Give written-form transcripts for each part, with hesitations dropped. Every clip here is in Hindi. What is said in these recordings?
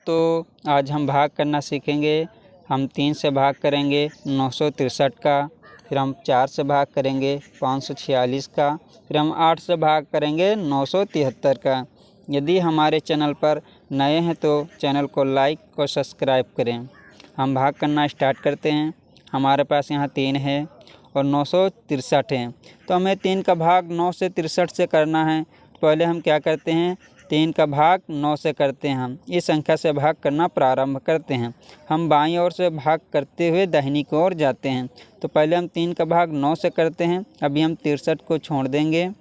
तो आज हम भाग करना सीखेंगे। हम 3 से भाग करेंगे 963 का, फिर हम 4 से भाग करेंगे 546 का, फिर हम 8 से भाग करेंगे 973 का। यदि हमारे चैनल पर नए हैं तो चैनल को लाइक और सब्सक्राइब करें। हम भाग करना स्टार्ट करते हैं। हमारे पास यहाँ 3 है और 963 है, तो हमें 3 का भाग 9 से 63 से करना है। पहले हम क्या करते हैं, 3 का भाग 9 से करते हैं। हम इस संख्या से भाग करना प्रारंभ करते हैं। हम बाईं ओर से भाग करते हुए दाहिनी की ओर जाते हैं। तो पहले हम 3 का भाग 9 से करते हैं। अभी हम 63 को छोड़ देंगे।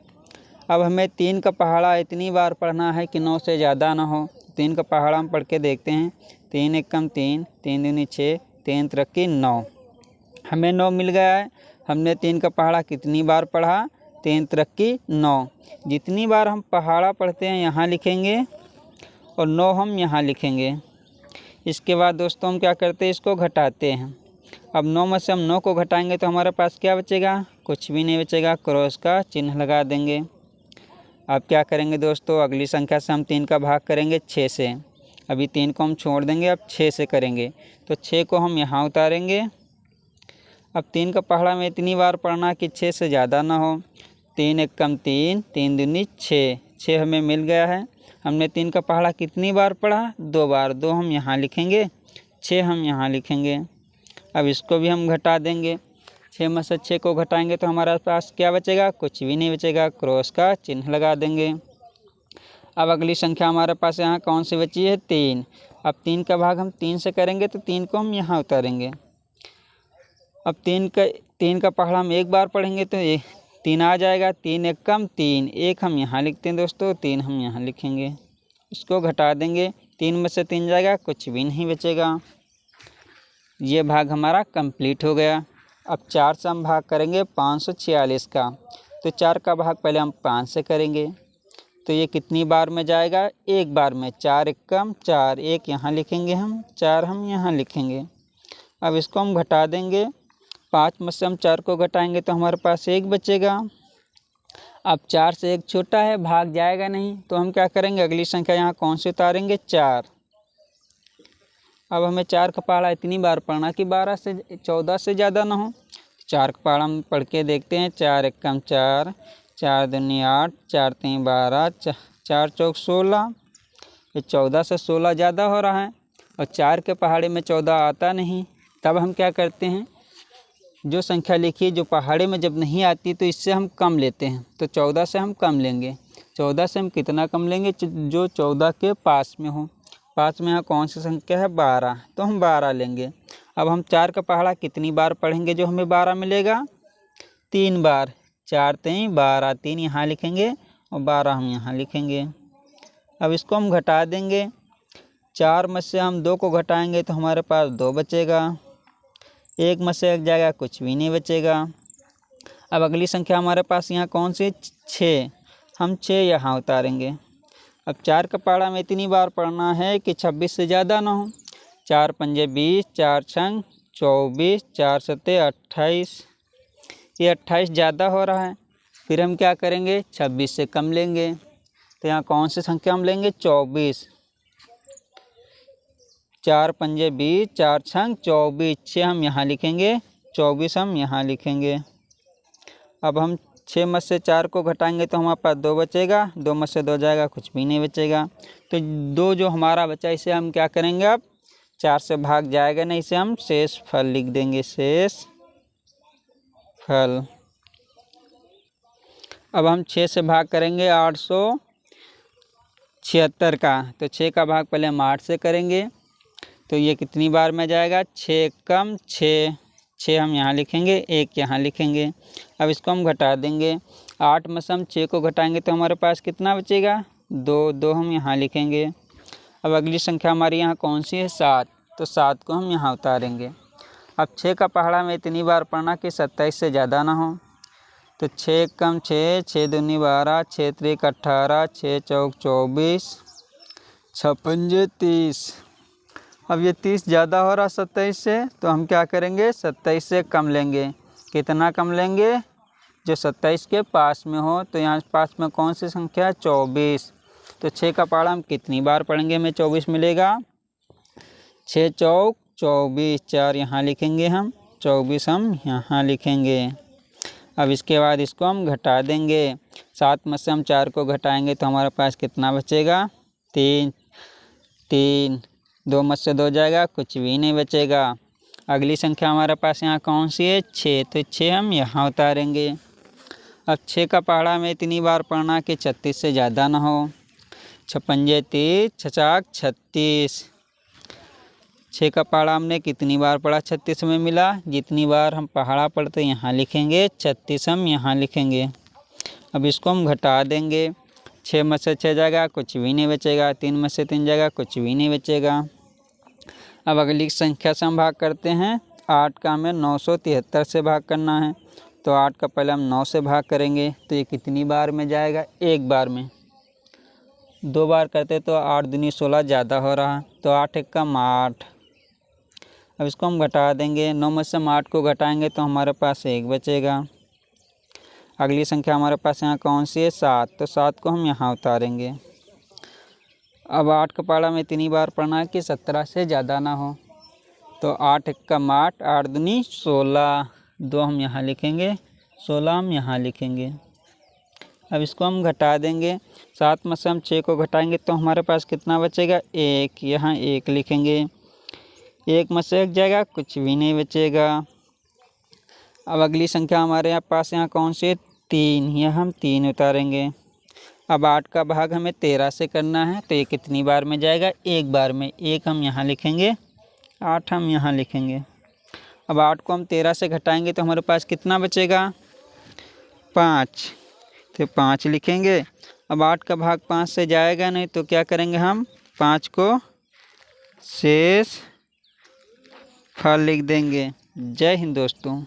अब हमें 3 का पहाड़ा इतनी बार पढ़ना है कि 9 से ज़्यादा ना हो। 3 का पहाड़ा हम पढ़ के देखते हैं। 3 एकम 3, 3 दूनी 6, 3 तिरकी 9। हमें 9 मिल गया है। हमने 3 का पहाड़ा कितनी बार पढ़ा, 3 तिरकी 9। जितनी बार हम पहाड़ा पढ़ते हैं यहाँ लिखेंगे और 9 हम यहाँ लिखेंगे। इसके बाद दोस्तों हम क्या करते हैं, इसको घटाते हैं। अब 9 में से हम 9 को घटाएंगे तो हमारे पास क्या बचेगा, कुछ भी नहीं बचेगा। क्रॉस का चिन्ह लगा देंगे। अब क्या करेंगे दोस्तों, अगली संख्या से हम 3 का भाग करेंगे 6 से। अभी 3 को हम छोड़ देंगे, अब 6 से करेंगे। तो 6 को हम यहाँ उतारेंगे। अब 3 का पहाड़ा में इतनी बार पढ़ना कि 6 से ज़्यादा ना हो। 3 एकम 3, 3 दूनी 6, 6 हमें मिल गया है। हमने 3 का पहाड़ा कितनी बार पढ़ा, 2 बार। 2 हम यहाँ लिखेंगे, 6 हम यहाँ लिखेंगे। अब इसको भी हम घटा देंगे। 6 में से 6 को घटाएंगे तो हमारे पास क्या बचेगा, कुछ भी नहीं बचेगा। क्रॉस का चिन्ह लगा देंगे। अब अगली संख्या हमारे पास यहाँ कौन सी बची है, 3। अब 3 का भाग हम 3 से करेंगे तो 3 को हम यहाँ उतारेंगे। अब 3 का पहाड़ा हम एक बार पढ़ेंगे तो 3 आ जाएगा। 3 एकम 3, 1 हम यहाँ लिखते हैं दोस्तों, 3 हम यहाँ लिखेंगे। इसको घटा देंगे। 3 में से 3 जाएगा, कुछ भी नहीं बचेगा। ये भाग हमारा कंप्लीट हो गया। अब 4 से हम भाग करेंगे 546 का। तो 4 का भाग पहले हम 5 से करेंगे। तो ये कितनी बार में जाएगा, एक बार में। 4 एकम 4, 1 यहाँ लिखेंगे हम, 4 हम यहाँ लिखेंगे। अब इसको हम घटा देंगे। 5 में से हम 4 को घटाएंगे तो हमारे पास 1 बचेगा। अब 4 से 1 छोटा है, भाग जाएगा नहीं। तो हम क्या करेंगे, अगली संख्या यहाँ कौन सी उतारेंगे, 4। अब हमें 4 का पहाड़ा इतनी बार पढ़ना कि 12 से 14 से ज़्यादा ना हो। 4 का पहाड़ा हम पढ़ के देखते हैं। 4 एकम 4, 4 दूनी 8, 4 तीन 12, 4 चौक 16। ये 14 से 16 ज़्यादा हो रहा है और 4 के पहाड़े में 14 आता नहीं। तब हम क्या करते हैं, जो संख्या लिखी जो पहाड़े में जब नहीं आती तो इससे हम कम लेते हैं। तो 14 से हम कम लेंगे। 14 से हम कितना कम लेंगे, जो 14 के पास में हो। पास में यहाँ कौन सी संख्या है, 12, तो हम 12 लेंगे। अब हम 4 का पहाड़ा कितनी बार पढ़ेंगे जो हमें 12 मिलेगा, 3 बार। 4 तीन 12, 3 यहाँ लिखेंगे और 12 हम यहाँ लिखेंगे। अब इसको हम घटा देंगे। 4 में से हम 2 को घटाएंगे तो हमारे पास 2 बचेगा। 1 में से 1 जाएगा, कुछ भी नहीं बचेगा। अब अगली संख्या हमारे पास यहाँ कौन सी, 6। हम 6 यहाँ उतारेंगे। अब 4 का पहाड़ा में इतनी बार पढ़ना है कि 26 से ज़्यादा ना हो। 4 पंजे 20, 4 छंग 24, 4 सत्ते 28। ये 28 ज़्यादा हो रहा है। फिर हम क्या करेंगे, 26 से कम लेंगे। तो यहाँ कौन सी संख्या हम लेंगे, 24। 4 पंजे 20, 4 छंग 24, 6 हम यहाँ लिखेंगे, 24 हम यहाँ लिखेंगे। अब हम 6 में से 4 को घटाएंगे तो हमारे पास 2 बचेगा। 2 में से 2 जाएगा, कुछ भी नहीं बचेगा। तो 2 जो हमारा बचा इसे हम क्या करेंगे, अब 4 से भाग जाएगा नहीं, इसे हम शेष फल लिख देंगे, शेष फल। अब हम 6 से भाग करेंगे 876 का। तो 6 का भाग पहले हम 8 से करेंगे। तो ये कितनी बार में जाएगा, 6 एकम 6, 6 हम यहाँ लिखेंगे, 1 यहाँ लिखेंगे। अब इसको हम घटा देंगे। 8 में से हम 6 को घटाएंगे तो हमारे पास कितना बचेगा, 2, 2 हम यहाँ लिखेंगे। अब अगली संख्या हमारी यहाँ कौन सी है, 7। तो 7 को हम यहाँ उतारेंगे। अब 6 का पहाड़ा में इतनी बार पढ़ना कि 27 से ज़्यादा ना हो। तो 6 एकम 6, 6 दूनी 12, 6 त्रिक 18, 6 चौक 24, 6 पंजे 30। अब ये 30 ज़्यादा हो रहा 27 से, तो हम क्या करेंगे, 27 से कम लेंगे। कितना कम लेंगे, जो 27 के पास में हो। तो यहाँ पास में कौन सी संख्या है, 24। तो 6 का पहाड़ा हम कितनी बार पढ़ेंगे, हमें 24 मिलेगा, 6 चौक 24, 4 यहाँ लिखेंगे हम, 24 हम यहाँ लिखेंगे। अब इसके बाद इसको हम घटा देंगे। 7 में से हम 4 को घटाएंगे तो हमारे पास कितना बचेगा? 3। 3 2 में से 2 जाएगा, कुछ भी नहीं बचेगा। अगली संख्या हमारे पास यहाँ कौन सी है? 6। तो 6 हम यहाँ उतारेंगे। अब 6 का पहाड़ा में इतनी बार पढ़ना कि 36 से ज़्यादा ना हो। 6 पंजे 30, 6 36। 6 का पहाड़ा हमने कितनी बार पढ़ा? 36 में मिला। जितनी बार हम पहाड़ा पढ़ते यहाँ लिखेंगे, 36 हम यहाँ लिखेंगे। अब इसको हम घटा देंगे। 6 में से 6 जाएगा, कुछ भी नहीं बचेगा। 3 में से 3 जाएगा, कुछ भी नहीं बचेगा। अब अगली संख्या से हम भाग करते हैं। 8 का हमें 973 से भाग करना है। तो 8 का पहले हम 9 से भाग करेंगे तो ये कितनी बार में जाएगा? एक बार में। 2 बार करते तो 8 दूनी 16 ज़्यादा हो रहा, तो 8 एक कम 8। अब इसको हम घटा देंगे। 9 में से हम 8 को घटाएंगे तो हमारे पास 1 बचेगा। अगली संख्या हमारे पास यहाँ कौन सी है? 7। तो 7 को हम यहाँ उतारेंगे। अब 8 का पहाड़ा में इतनी बार पढ़ना है कि 17 से ज़्यादा ना हो। तो 8 एक कम 8, 8 दूनी 16, 2 हम यहाँ लिखेंगे, 16 हम यहाँ लिखेंगे। अब इसको हम घटा देंगे। 7 में से हम 6 को घटाएंगे तो हमारे पास कितना बचेगा? 1। यहाँ 1 लिखेंगे। 1 में से 1 जाएगा, कुछ भी नहीं बचेगा। अब अगली संख्या हमारे पास यहाँ कौन सी है? 3। यहाँ हम 3 उतारेंगे। अब 8 का भाग हमें 13 से करना है तो ये कितनी बार में जाएगा? एक बार में। 1 हम यहाँ लिखेंगे, 8 हम यहाँ लिखेंगे। अब 8 को हम 13 से घटाएंगे तो हमारे पास कितना बचेगा? 5। तो 5 लिखेंगे। अब 8 का भाग 5 से जाएगा नहीं तो क्या करेंगे हम? 5 को शेष फल लिख देंगे। जय हिंद दोस्तों।